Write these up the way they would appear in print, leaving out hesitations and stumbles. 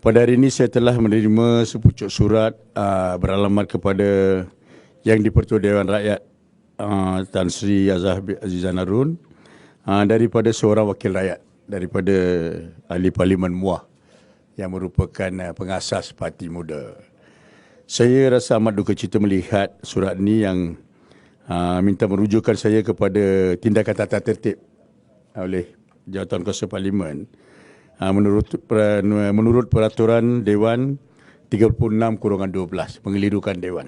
Pada hari ini saya telah menerima sepucuk surat beralamat kepada Yang di-Pertua Dewan Rakyat Tan Sri Azizan Harun daripada seorang wakil rakyat, daripada ahli Parlimen Muar yang merupakan pengasas Parti Muda. Saya rasa amat duka cita melihat surat ini yang minta merujukan saya kepada tindakan tata tertib oleh Jawatankuasa Parlimen menurut peraturan Dewan 36/12 pengelirukan Dewan.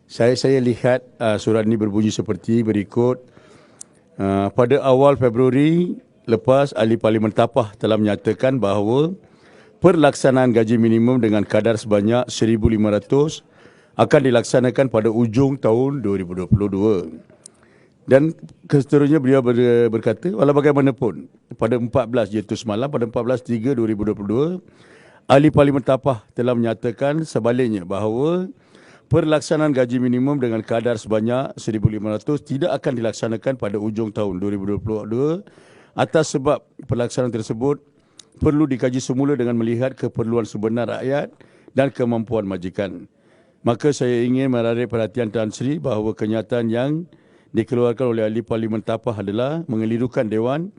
Saya lihat surat ini berbunyi seperti berikut. Pada awal Februari lepas, Ahli Parlimen Tapah telah menyatakan bahawa perlaksanaan gaji minimum dengan kadar sebanyak 1,500 akan dilaksanakan pada ujung tahun 2022. Dan seterusnya beliau berkata, walau bagaimanapun, pada 14 iaitu semalam, pada 14/3/2022, Ahli Parlimen Tapah telah menyatakan sebaliknya bahawa perlaksanaan gaji minimum dengan kadar sebanyak 1,500 tidak akan dilaksanakan pada ujung tahun 2022 atas sebab pelaksanaan tersebut perlu dikaji semula dengan melihat keperluan sebenar rakyat dan kemampuan majikan. Maka saya ingin menarik perhatian Tan Sri bahawa kenyataan yang dikeluarkan oleh Ahli Parlimen Tapah adalah mengelirukan Dewan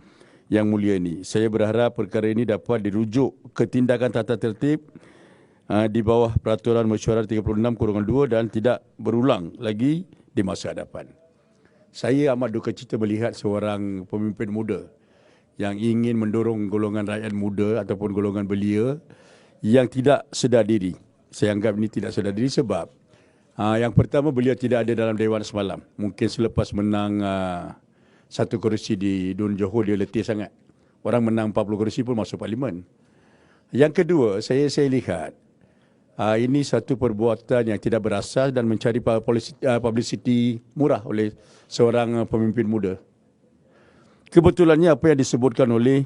yang mulia ini. Saya berharap perkara ini dapat dirujuk ke tindakan tata tertib di bawah Peraturan Mesyuarat 36/2 dan tidak berulang lagi di masa hadapan. Saya amat duka cita melihat seorang pemimpin muda yang ingin mendorong golongan rakyat muda ataupun golongan belia yang tidak sedar diri. Saya anggap ini tidak sedar diri sebab yang pertama, beliau tidak ada dalam Dewan semalam. Mungkin selepas menang satu kerusi di Dun Johor, dia letih sangat. Orang menang 40 kerusi pun masuk Parlimen. Yang kedua, saya lihat ini satu perbuatan yang tidak berasas dan mencari publicity murah oleh seorang pemimpin muda. Kebetulannya apa yang disebutkan oleh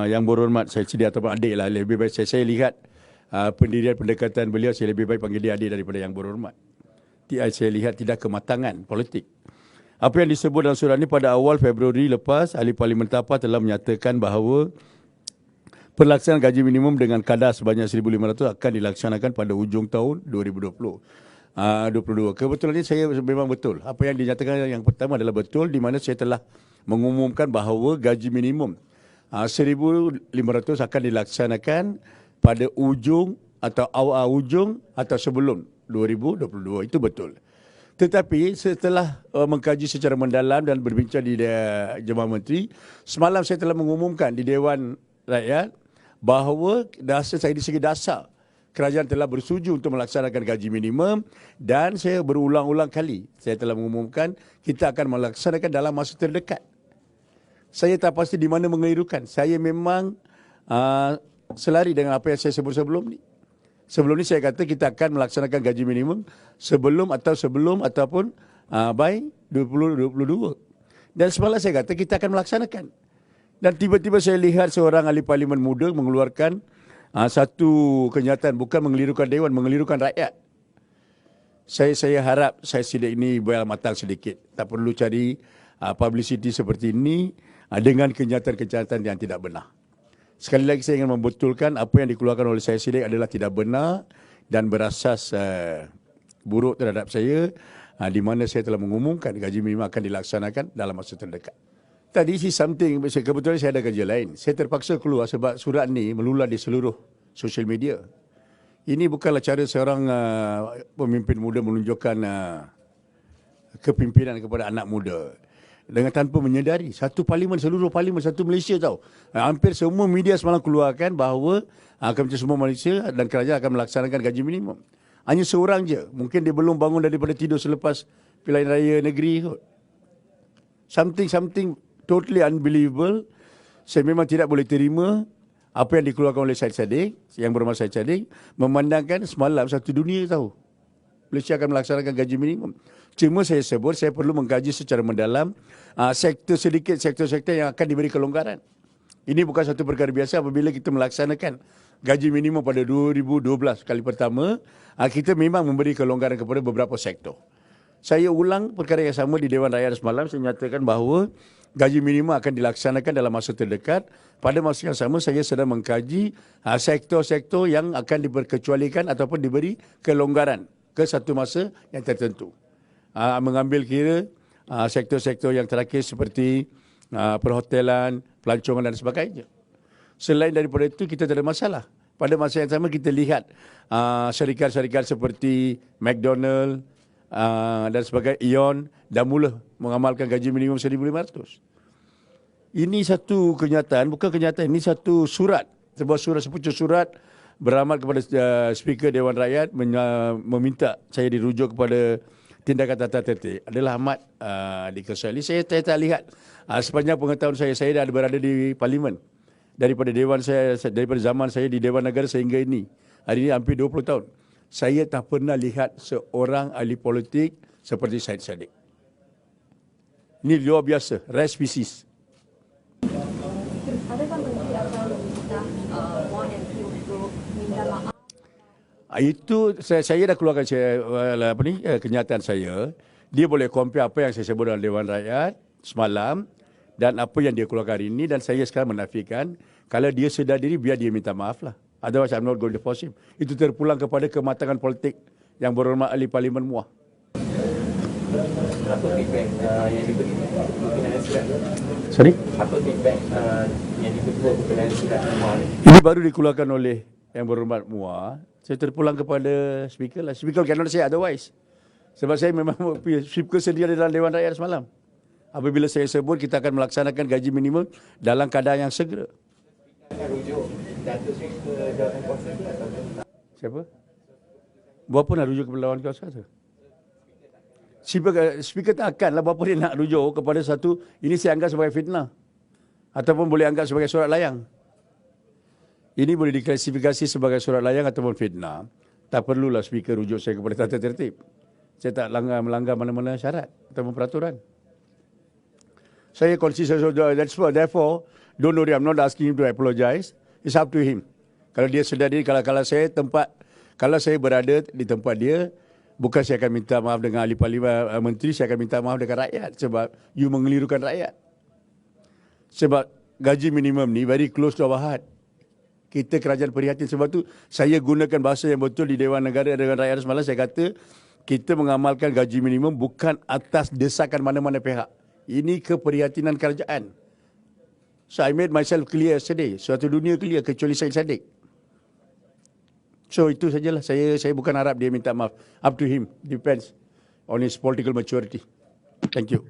Yang Berhormat saya sedia ataupun adik lah, lebih baik saya lihat pendirian pendekatan beliau, saya lebih baik panggil dia adik daripada Yang Berhormat. Saya lihat tidak kematangan politik. Apa yang disebut dalam surat ini, pada awal Februari lepas, Ahli Parlimen Tapah telah menyatakan bahawa pelaksanaan gaji minimum dengan kadar sebanyak 1,500 akan dilaksanakan pada ujung tahun 2022. Kebetulannya saya memang betul. Apa yang dinyatakan yang pertama adalah betul, di mana saya telah mengumumkan bahawa gaji minimum 1,500 akan dilaksanakan pada ujung atau ujung atau sebelum 2022. Itu betul. Tetapi setelah mengkaji secara mendalam dan berbincang di Jemaah Menteri, semalam saya telah mengumumkan di Dewan Rakyat bahawa dari segi dasar kerajaan telah bersetuju untuk melaksanakan gaji minimum, dan saya berulang-ulang kali saya telah mengumumkan kita akan melaksanakan dalam masa terdekat. Saya tak pasti di mana mengelirukan. Saya memang selari dengan apa yang saya sebut sebelum ni. Sebelum ni saya kata kita akan melaksanakan gaji minimum sebelum ataupun by 2022. Dan semalam saya kata kita akan melaksanakan. Dan tiba-tiba saya lihat seorang ahli parlimen muda mengeluarkan satu kenyataan, bukan mengelirukan Dewan, mengelirukan rakyat. Saya harap saya sidik ini matang sedikit. Tak perlu cari publicity seperti ini dengan kenyataan-kenyataan yang tidak benar. Sekali lagi saya ingin membetulkan apa yang dikeluarkan oleh saya sidik adalah tidak benar dan berasas buruk terhadap saya, di mana saya telah mengumumkan gaji minimum akan dilaksanakan dalam masa terdekat. Tadi kebetulan saya ada kerja lain. Saya terpaksa keluar sebab surat ni melular di seluruh sosial media. Ini bukanlah cara seorang pemimpin muda menunjukkan kepimpinan kepada anak muda. Dengan tanpa menyedari, seluruh parlimen, satu Malaysia tahu. Hampir semua media semalam keluarkan bahawa Kementerian Semua Malaysia dan kerajaan akan melaksanakan gaji minimum. Hanya seorang je, mungkin dia belum bangun daripada tidur selepas pilihan raya negeri kot. Something totally unbelievable. Saya memang tidak boleh terima apa yang dikeluarkan oleh Syed Saddiq, Yang Berhormat Syed Saddiq, memandangkan semalam satu dunia tahu Malaysia akan melaksanakan gaji minimum. Cuma saya sebut, saya perlu mengkaji secara mendalam sektor-sektor yang akan diberi kelonggaran. Ini bukan satu perkara biasa apabila kita melaksanakan gaji minimum pada 2012 kali pertama, kita memang memberi kelonggaran kepada beberapa sektor. Saya ulang perkara yang sama di Dewan Rakyat semalam. Saya nyatakan bahawa gaji minimum akan dilaksanakan dalam masa terdekat. Pada masa yang sama, saya sedang mengkaji sektor-sektor yang akan diperkecualikan ataupun diberi kelonggaran ke satu masa yang tertentu. Mengambil kira sektor-sektor yang terakhir seperti perhotelan, pelancongan dan sebagainya. Selain daripada itu, kita tak ada masalah. Pada masa yang sama, kita lihat syarikat-syarikat seperti McDonald dan sebagainya, Ion, dah mula mengamalkan gaji minimum 1,500. Ini satu kenyataan, bukan kenyataan, ini satu surat. Sebuah surat, sepucuk surat beramal kepada Speaker Dewan Rakyat meminta saya dirujuk kepada tindakan tata tertib. Adalah amat dikesuai. Saya tak lihat sepanjang pengetahuan saya dah berada di Parlimen. Daripada zaman saya di Dewan Negara sehingga ini. Hari ini hampir 20 tahun. Saya tak pernah lihat seorang ahli politik seperti Syed Saddiq. Ini luar biasa, rare species. Adakah menteri akan minta Wan MK untuk minta maaf? Itu saya dah keluarkan kenyataan saya. Dia boleh compare apa yang saya sebut dalam Dewan Rakyat semalam dan apa yang dia keluarkan hari ini, dan saya sekarang menafikan. Kalau dia sedar diri, biar dia minta maaf lah. Otherwise, I'm not going to force him. Itu terpulang kepada kematangan politik yang berhormat ahli Parlimen MUA. Apa feedback yang diberi berkenaan surat? Sorry? Apa feedback yang diberi berkenaan surat MUA? Ini baru dikeluarkan oleh yang berhormat MUA. Saya terpulang kepada Speaker lah. Speaker cannot say otherwise. Sebab saya memang Speaker sendiri dalam Dewan Rakyat semalam. Apabila saya sebut, kita akan melaksanakan gaji minimum dalam keadaan yang segera. Akan rujuk Datuk Seri ke jawatan kuasa ke atau Siapa? Berapa nak rujuk kepada lawan kuasa tu? Speaker tak akan lah berapa dia nak rujuk kepada satu, ini saya anggap sebagai fitnah. Ataupun boleh anggap sebagai surat layang. Ini boleh diklasifikasi sebagai surat layang ataupun fitnah. Tak perlulah Speaker rujuk saya kepada tata tertib. Saya tak melanggar mana-mana syarat ataupun peraturan. Saya konsisten, therefore, don't worry, I'm not asking him to apologize. It's up to him. Kalau dia sedar diri, kalau saya berada di tempat dia, bukan saya akan minta maaf dengan ahli parlimen, menteri, saya akan minta maaf dengan rakyat sebab you mengelirukan rakyat. Sebab gaji minimum ni very close to our heart. Kita kerajaan prihatin, sebab tu saya gunakan bahasa yang betul di Dewan Negara dengan rakyat semalam. Saya kata kita mengamalkan gaji minimum bukan atas desakan mana-mana pihak. Ini keprihatinan kerajaan. So I made myself clear yesterday. Suatu dunia clear kecuali Syed Saddiq. So itu sajalah. Saya bukan harap dia minta maaf. Up to him. Depends on his political maturity. Thank you.